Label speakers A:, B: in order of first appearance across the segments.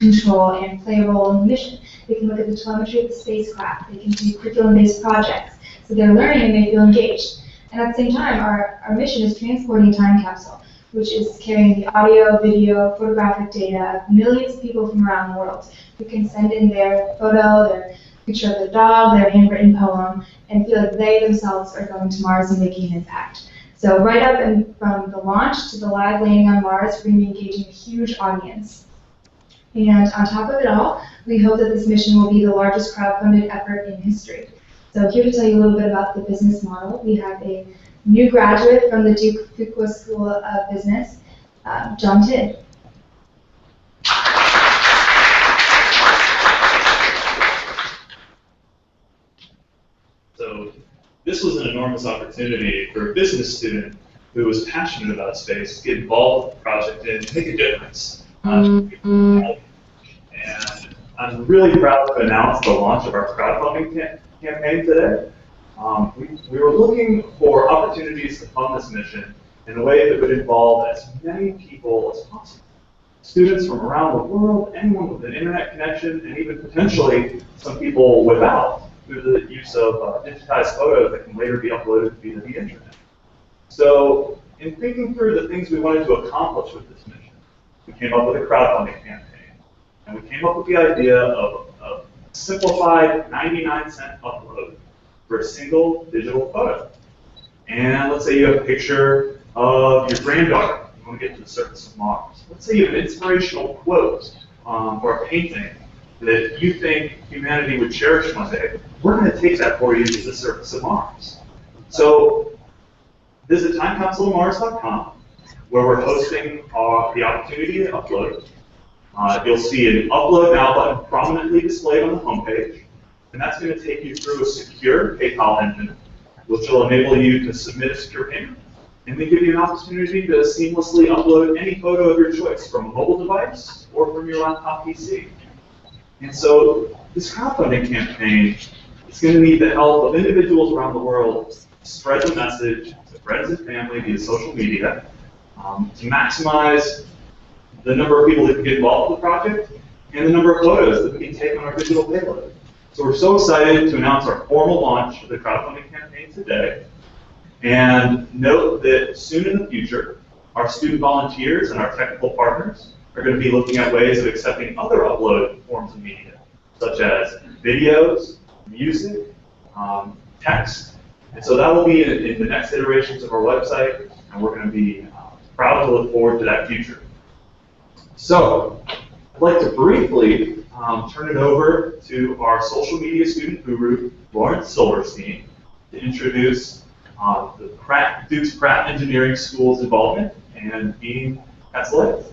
A: control and play a role in the mission. They can look at the telemetry of the spacecraft. They can do curriculum-based projects. So they're learning and they feel engaged. And at the same time, our mission is transporting Time Capsule, which is carrying the audio, video, photographic data of millions of people from around the world who can send in their photo, their picture of their dog, their handwritten poem, and feel like they themselves are going to Mars and making an impact. So right up from the launch to the live landing on Mars, we're going to be engaging a huge audience. And on top of it all, we hope that this mission will be the largest crowdfunded effort in history. So here to tell you a little bit about the business model, we have a new graduate from the Duke Fuqua School of Business, John Tidd.
B: So this was an enormous opportunity for a business student who was passionate about space to get involved with the project and make a difference. And I'm really proud to announce the launch of our crowdfunding campaign today. We were looking for opportunities to fund this mission in a way that would involve as many people as possible. Students from around the world, anyone with an internet connection, and even potentially some people without, through the use of digitized photos that can later be uploaded via the internet. So in thinking through the things we wanted to accomplish with this mission, we came up with a crowdfunding campaign. And we came up with the idea of a simplified 99-cent upload for a single digital photo. And let's say you have a picture of your granddaughter. You want to get to the surface of Mars. Let's say you have an inspirational quote or a painting that you think humanity would cherish one day. We're going to take that for you to the surface of Mars. So visit timecapsulemars.com, where we're hosting the opportunity to upload. You'll see an Upload Now button prominently displayed on the homepage, and that's going to take you through a secure PayPal engine, which will enable you to submit a secure payment, and then give you an opportunity to seamlessly upload any photo of your choice from a mobile device or from your laptop PC. And so this crowdfunding campaign is going to need the help of individuals around the world to spread the message to friends and family via social media, to maximize the number of people that can get involved with the project, and the number of photos that we can take on our digital payload. So we're so excited to announce our formal launch of the crowdfunding campaign today. And note that soon in the future, our student volunteers and our technical partners are going to be looking at ways of accepting other upload forms of media, such as videos, music, text. And so that will be in the next iterations of our website, and we're going to be proud to look forward to that future. So, I'd like to briefly turn it over to our social media student guru, Lauren Silverstein, to introduce the Duke's Pratt Engineering School's involvement and being at Select.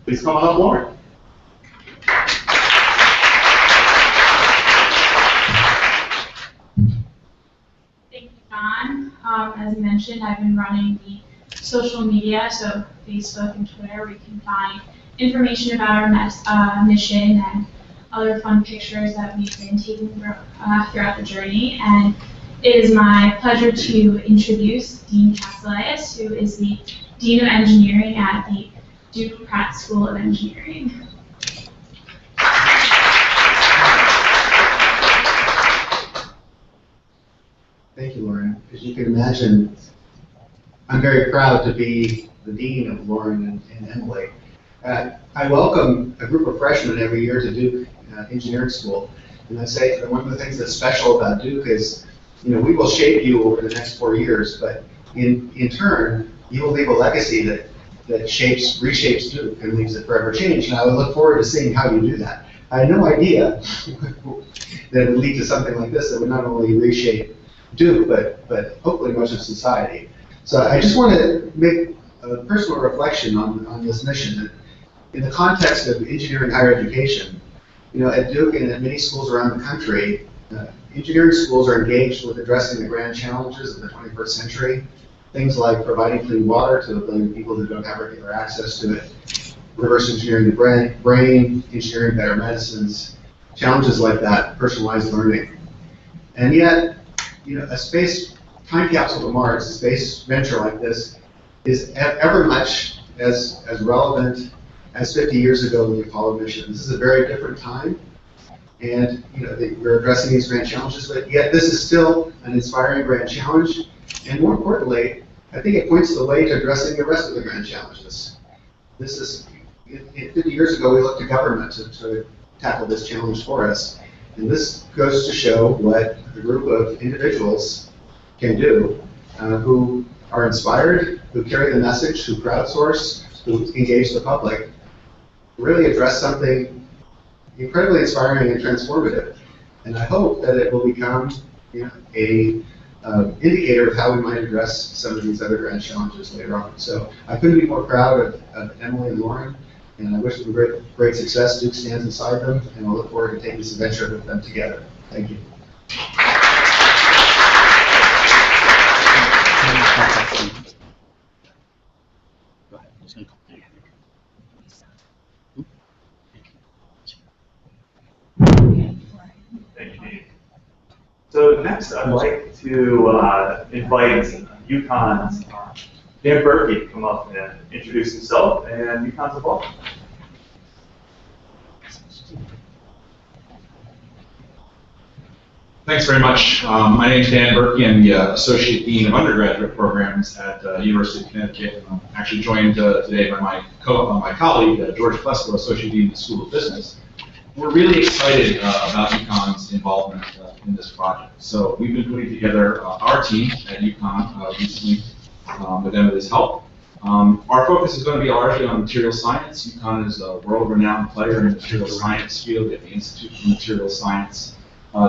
B: Please come on up, Lauren.
C: Thank you, John. As mentioned, I've been running the social media, so Facebook and Twitter, where you can find information about our mission and other fun pictures that we've been taking throughout the journey. And it is my pleasure to introduce Dean Castellius, who is the Dean of Engineering at the Duke Pratt School of Engineering.
D: Thank you, Lauren. As you can imagine, I'm very proud to be the Dean of Lauren and Emily. I welcome a group of freshmen every year to Duke Engineering School, and I say that one of the things that's special about Duke is, we will shape you over the next 4 years, but in turn, you will leave a legacy that reshapes Duke and leaves it forever changed. And I would look forward to seeing how you do that. I had no idea that it would lead to something like this that would not only reshape Duke, but hopefully much of society. So I just want to make a personal reflection on this mission. That in the context of engineering higher education, at Duke and at many schools around the country, engineering schools are engaged with addressing the grand challenges of the 21st century. Things like providing clean water to 1 billion people who don't have regular access to it, reverse engineering the brain, engineering better medicines, challenges like that, personalized learning. And yet, a space time capsule to Mars, a space venture like this, is ever much as relevant as 50 years ago in the Apollo mission. This is a very different time, and we're addressing these grand challenges, but yet this is still an inspiring grand challenge, and more importantly, I think it points the way to addressing the rest of the grand challenges. This is, 50 years ago, we looked to government to tackle this challenge for us, and this goes to show what a group of individuals can do who are inspired, who carry the message, who crowdsource, who engage the public, really address something incredibly inspiring and transformative. And I hope that it will become a indicator of how we might address some of these other grand challenges later on. So I couldn't be more proud of Emily and Lauren, and I wish them great success. Duke stands beside them, and I look forward to taking this adventure with them together. Thank you.
B: Thank you, Dean. So next, I'd like to invite UConn's Dan Berkey to come up and introduce himself and UConn's involvement.
E: Thanks very much. My name is Dan Berkey. I'm the Associate Dean of Undergraduate Programs at University of Connecticut. I'm actually joined today by my colleague, George Plesko, Associate Dean of the School of Business. We're really excited about UConn's involvement in this project. So we've been putting together our team at UConn recently with Emily's help. Our focus is going to be largely on material science. UConn is a world-renowned player in the material science field. We have the Institute for Material Science.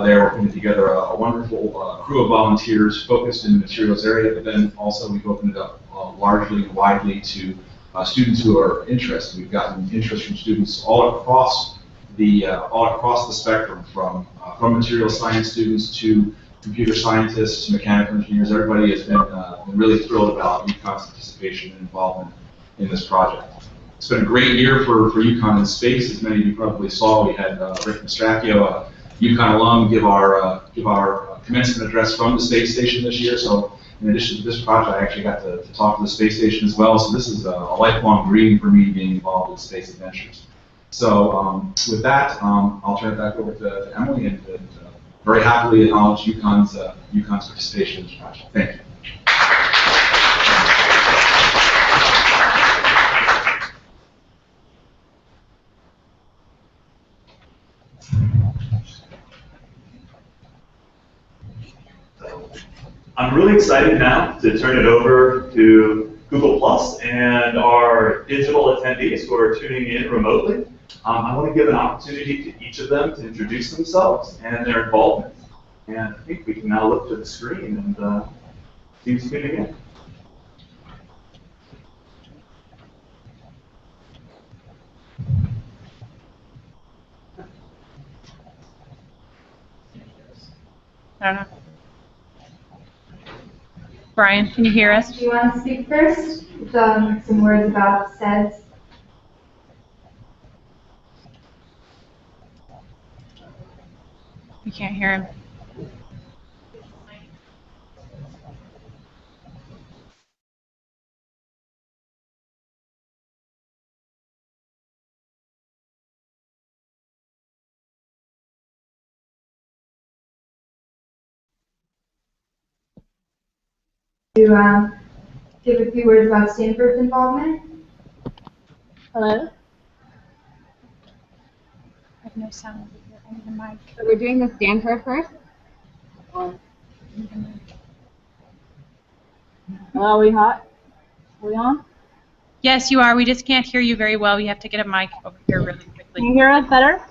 E: They're putting together a wonderful crew of volunteers focused in the materials area, but then also we've opened it up largely and widely to students who are interested. We've gotten interest from students all across the spectrum, from material science students to computer scientists, mechanical engineers. Everybody has been really thrilled about UConn's participation and involvement in this project. It's been a great year for UConn in space. As many of you probably saw, we had Rick Mastracchio, a UConn alum, give our commencement address from the space station this year. So in addition to this project, I actually got to talk to the space station as well. So this is a lifelong dream for me, being involved with space adventures. So with that, I'll turn it back over to Emily, and very happily acknowledge UConn's participation in this project. Thank you.
B: I'm really excited now to turn it over to Google Plus and our digital attendees who are tuning in remotely. I want to give an opportunity to each of them to introduce themselves and their involvement. And I think we can now look to the screen and see who's tuning in.
F: I don't know. Brian, can you hear us?
A: Do you want to speak first? Some words about SEDS.
F: We can't hear him.
A: To give a few words about Stanford's involvement.
G: Hello?
F: I have no sound over here. I need a mic.
G: So we're doing the Stanford first? Or, are we hot? Are we on?
F: Yes, you are. We just can't hear you very well. We have to get a mic over here really
G: Can you
F: quickly.
G: hear us better?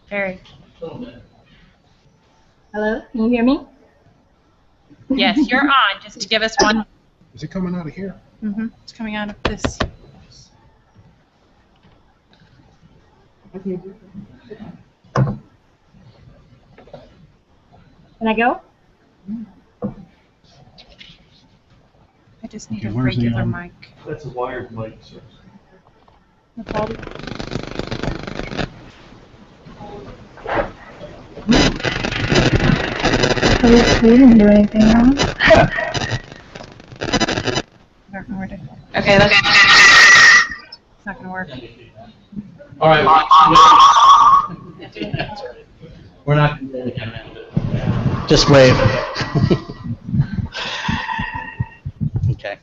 F: Very.
G: Hello? Can you hear me?
F: Yes, you're on. Just give us one.
H: Is it coming out of here?
F: It's coming out of this.
G: Okay. Can I go?
F: I just need
H: Okay,
F: a
H: where's the,
F: regular mic.
H: That's a wired mic, sir.
F: No problem.
A: We didn't do anything wrong.
F: I don't know where to. Okay, let's. work.
I: All right. We're not going to just wave. Okay.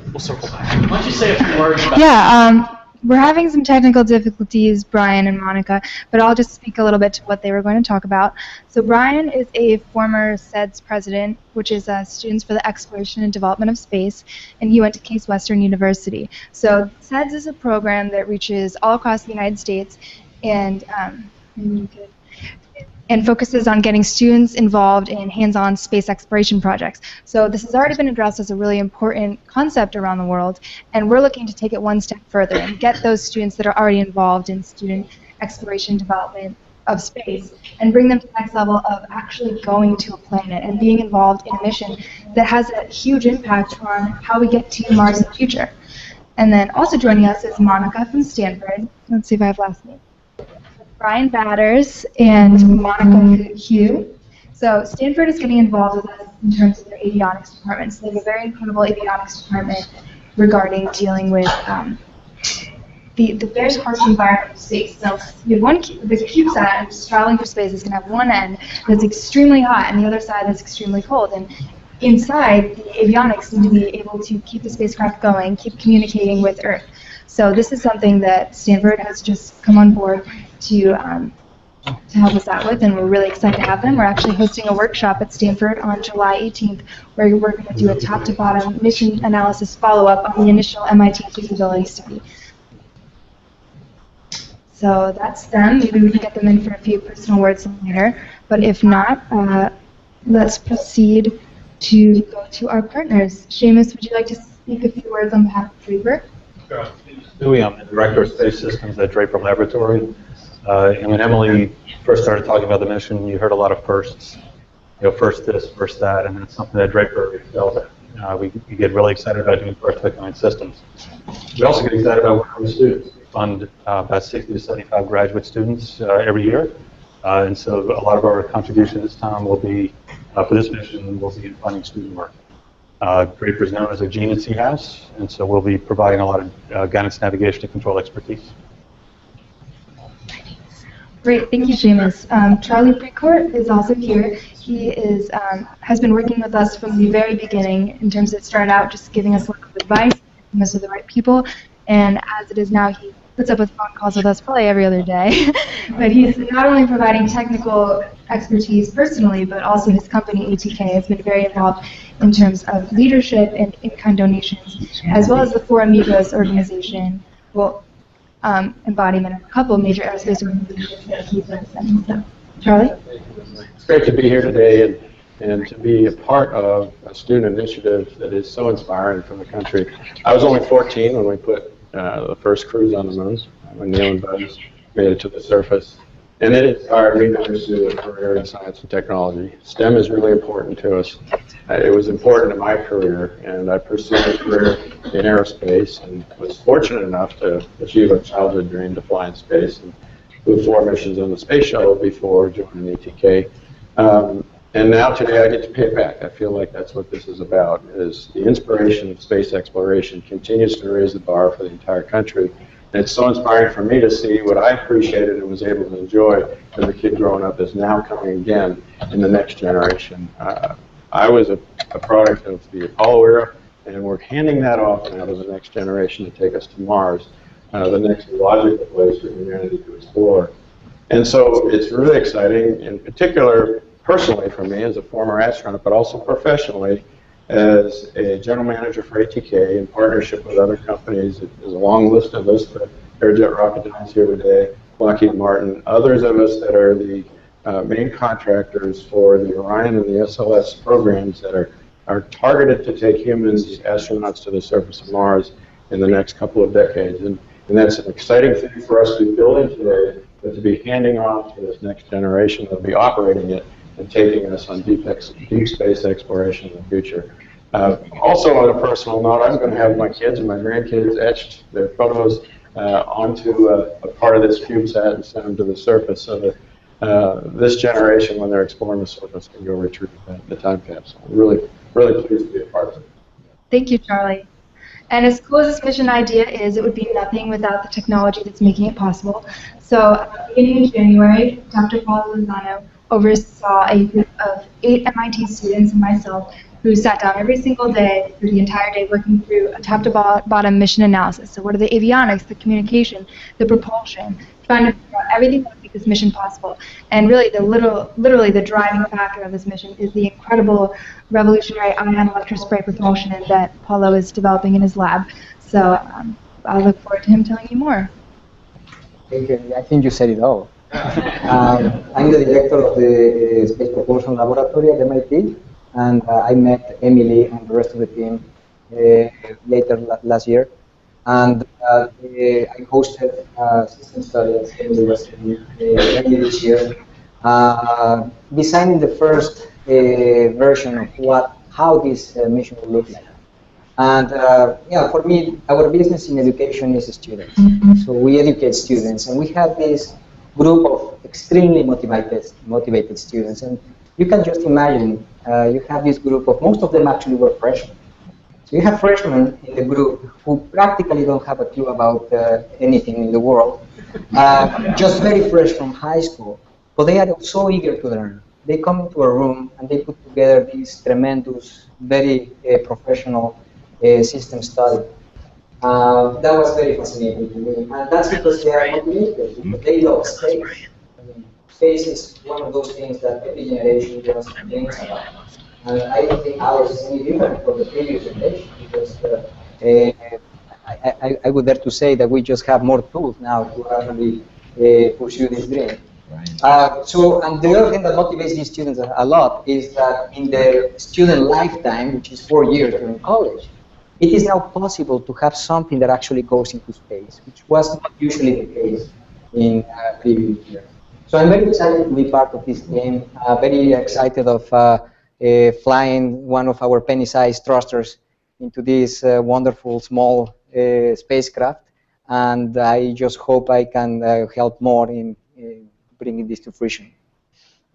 I: We'll circle back. Why don't you say a few words about
A: We're having some technical difficulties, Brian and Monica, but I'll just speak a little bit to what they were going to talk about. So Brian is a former SEDS president, which is Students for the Exploration and Development of Space, and he went to Case Western University. So SEDS is a program that reaches all across the United States and focuses on getting students involved in hands-on space exploration projects. So this has already been addressed as a really important concept around the world, and we're looking to take it one step further and get those students that are already involved in student exploration development of space and bring them to the next level of actually going to a planet and being involved in a mission that has a huge impact on how we get to Mars in the future. And then also joining us is Monica from Stanford. Let's see if I have last name. Brian Batters and Monica Hugh. So Stanford is getting involved with us in terms of their avionics department. So they have a very incredible avionics department regarding dealing with the very harsh environment of space. So you have the CubeSat, which is traveling through space, is going to have one end that's extremely hot and the other side that's extremely cold. And inside, the avionics need to be able to keep the spacecraft going, keep communicating with Earth. So this is something that Stanford has just come on board to help us out with, and we're really excited to have them. We're actually hosting a workshop at Stanford on July 18th where we're going to do a top-to-bottom mission analysis follow-up on the initial MIT feasibility study. So that's them. Maybe we can get them in for a few personal words later, but if not, let's proceed to go to our partners. Seamus, would you like to speak a few words on behalf of Draper?
J: Sure. I'm the Director of Space Systems at Draper Laboratory. And when Emily first started talking about the mission, you heard a lot of firsts. First this, first that, and that's something that Draper excels at. We get really excited about doing first of a kind systems. We also get excited about working with students. We fund about 60 to 75 graduate students every year. And so a lot of our contribution this time will be, for this mission, will be in funding student work. Draper is known as a gene at sea house, and so we'll be providing a lot of guidance, navigation, and control expertise.
A: Great, thank you, Seamus. Charlie Precourt is also here. He has been working with us from the very beginning in terms of it started out just giving us a lot of advice, giving us with the right people, and as it is now, he puts up with phone calls with us probably every other day. But he's not only providing technical expertise personally, but also his company, ATK, has been very involved in terms of leadership and in-kind donations, as well as the Four Amigos organization, embodiment of a couple of major aerospace organizations that he's representing. So, Charlie?
K: It's great to be here today and to be a part of a student initiative that is so inspiring for the country. I was only 14 when we put the first cruise on the moon, when Neil and Buzz made it to the surface. And it inspired me to pursue a career in science and technology. STEM is really important to us. It was important in my career, and I pursued a career in aerospace and was fortunate enough to achieve a childhood dream to fly in space and flew 4 missions on the space shuttle before joining ATK. And now today I get to pay it back. I feel like that's what this is about, is the inspiration of space exploration continues to raise the bar for the entire country. And it's so inspiring for me to see what I appreciated and was able to enjoy as a kid growing up is now coming again in the next generation. I was a product of the Apollo era, and we're handing that off now to the next generation to take us to Mars, the next logical place for humanity to explore. And so it's really exciting, in particular, personally for me as a former astronaut, but also professionally, as a general manager for ATK in partnership with other companies. There's a long list of us, but Airjet Rocketdyne's here today, Lockheed Martin, others of us that are the main contractors for the Orion and the SLS programs that are targeted to take humans, astronauts, to the surface of Mars in the next couple of decades. And that's an exciting thing for us to be building today, but to be handing off to this next generation that'll be operating it and taking us on deep space exploration in the future. Also, on a personal note, I'm going to have my kids and my grandkids etched their photos onto a part of this CubeSat and send them to the surface so that this generation, when they're exploring the surface, can go retrieve the time capsule. I'm really pleased to be a part of it.
A: Thank you, Charlie. And as cool as this mission idea is, it would be nothing without the technology that's making it possible. So beginning in January, Dr. Paul Lozano oversaw a group of 8 MIT students and myself who sat down every single day through the entire day working through a top-to-bottom mission analysis. So what are the avionics, the communication, the propulsion, trying to figure out everything that would make this mission possible. And really, literally the driving factor of this mission is the incredible revolutionary ion electrospray propulsion that Paulo is developing in his lab. So I look forward to him telling you more.
L: Thank you. I think you said it all. I'm the director of the Space Propulsion Laboratory at MIT, and I met Emily and the rest of the team later last year. And I hosted system study at the university early this year, designing the first version of how this mission will look like. And for me, our business in education is students. So we educate students, and we have this group of extremely motivated students. And you can just imagine, you have this group of, most of them actually were freshmen. So you have freshmen in the group who practically don't have a clue about anything in the world, just very fresh from high school, but they are so eager to learn. They come into a room and they put together this tremendous, very professional system study. That was very fascinating to me, and that's because they are motivated, because they love space. I mean, space is one of those things that every generation just thinks about. And I don't think ours is any different from the previous generation, because I would dare to say that we just have more tools now to actually pursue this dream. And the other thing that motivates these students a lot is that in their student lifetime, which is 4 years during college, it is now possible to have something that actually goes into space, which was not usually the case in previous years. So I'm very excited to be part of this team, very excited of flying one of our penny-sized thrusters into this wonderful small spacecraft, and I just hope I can help more in bringing this to fruition.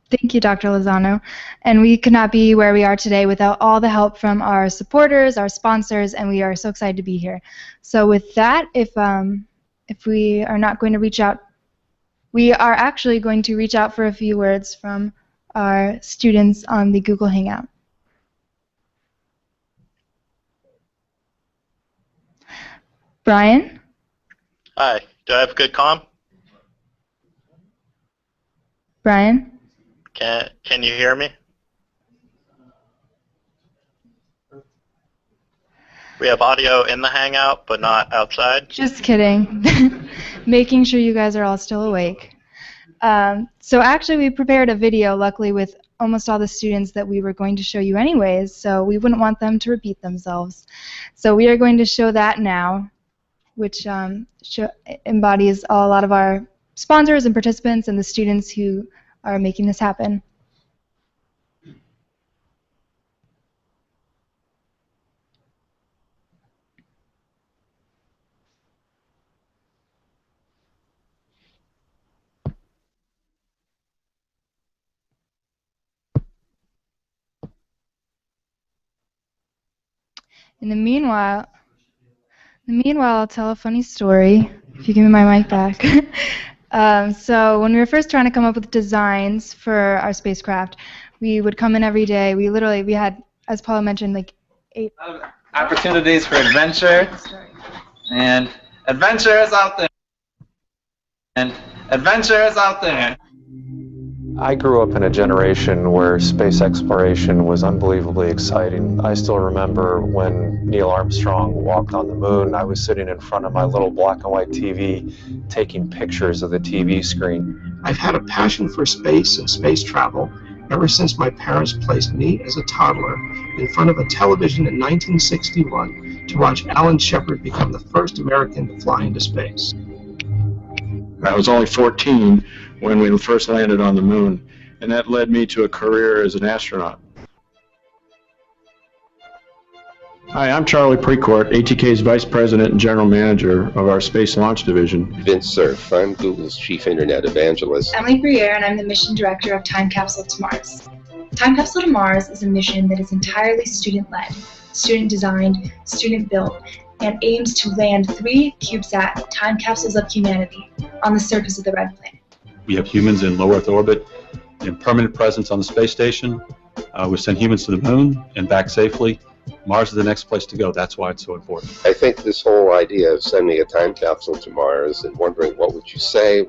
A: Thank you, Dr. Lozano. And we could not be where we are today without all the help from our supporters, our sponsors, and we are so excited to be here. So with that, if we are not going to reach out, we are actually going to reach out for a few words from our students on the Google Hangout. Brian?
M: Hi, do I have good comm?
A: Brian?
M: Can you hear me? We have audio in the Hangout, but not outside.
A: Just kidding. Making sure you guys are all still awake. So actually we prepared a video, luckily, with almost all the students that we were going to show you anyways, so we wouldn't want them to repeat themselves. So we are going to show that now, which embodies a lot of our sponsors and participants and the students who are making this happen. In the meanwhile, I'll tell a funny story, if you give me my mic back. So when we were first trying to come up with designs for our spacecraft, we would come in every day. We had, as Paula mentioned, like 8
N: opportunities for adventure, and adventures out there, and adventures out there.
J: I grew up in a generation where space exploration was unbelievably exciting. I still remember when Neil Armstrong walked on the moon. I was sitting in front of my little black and white TV taking pictures of the TV screen.
H: I've had a passion for space and space travel ever since my parents placed me as a toddler in front of a television in 1961 to watch Alan Shepard become the first American to fly into space.
K: I was only 14 when we first landed on the moon, and that led me to a career as an astronaut. Hi, I'm Charlie Precourt, ATK's Vice President and General Manager of our Space Launch Division.
O: Vince Cerf, I'm Google's Chief Internet Evangelist.
A: Emily Briere, and I'm the Mission Director of Time Capsule to Mars. Time Capsule to Mars is a mission that is entirely student-led.
P: student-designed, student-built, and aims to land 3 CubeSat time capsules of humanity on the surface of the red planet.
J: We have humans in low Earth orbit, in permanent presence on the space station. We send humans to the moon and back safely. Mars is the next place to go. That's why it's so important.
O: I think this whole idea of sending a time capsule to Mars and wondering what would you say.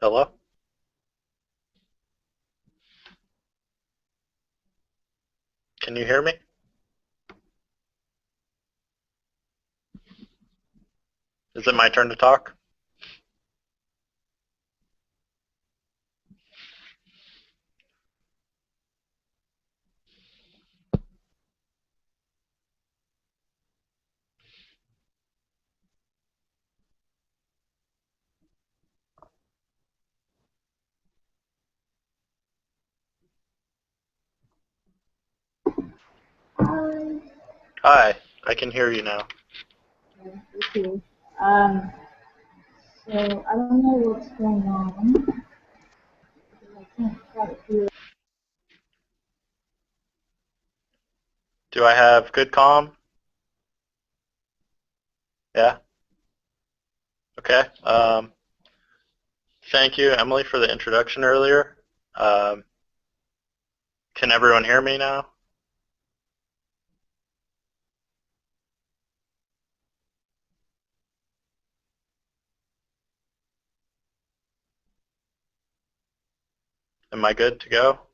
O: Hello? Can you hear me? Is it my turn to talk? Hi, I can hear you now.
G: Okay. So I don't know what's going on. I can't quite hear.
M: Do I have good comm? Yeah? Okay. Thank you, Emily, for the introduction earlier. Can everyone hear me now? Am I good to go?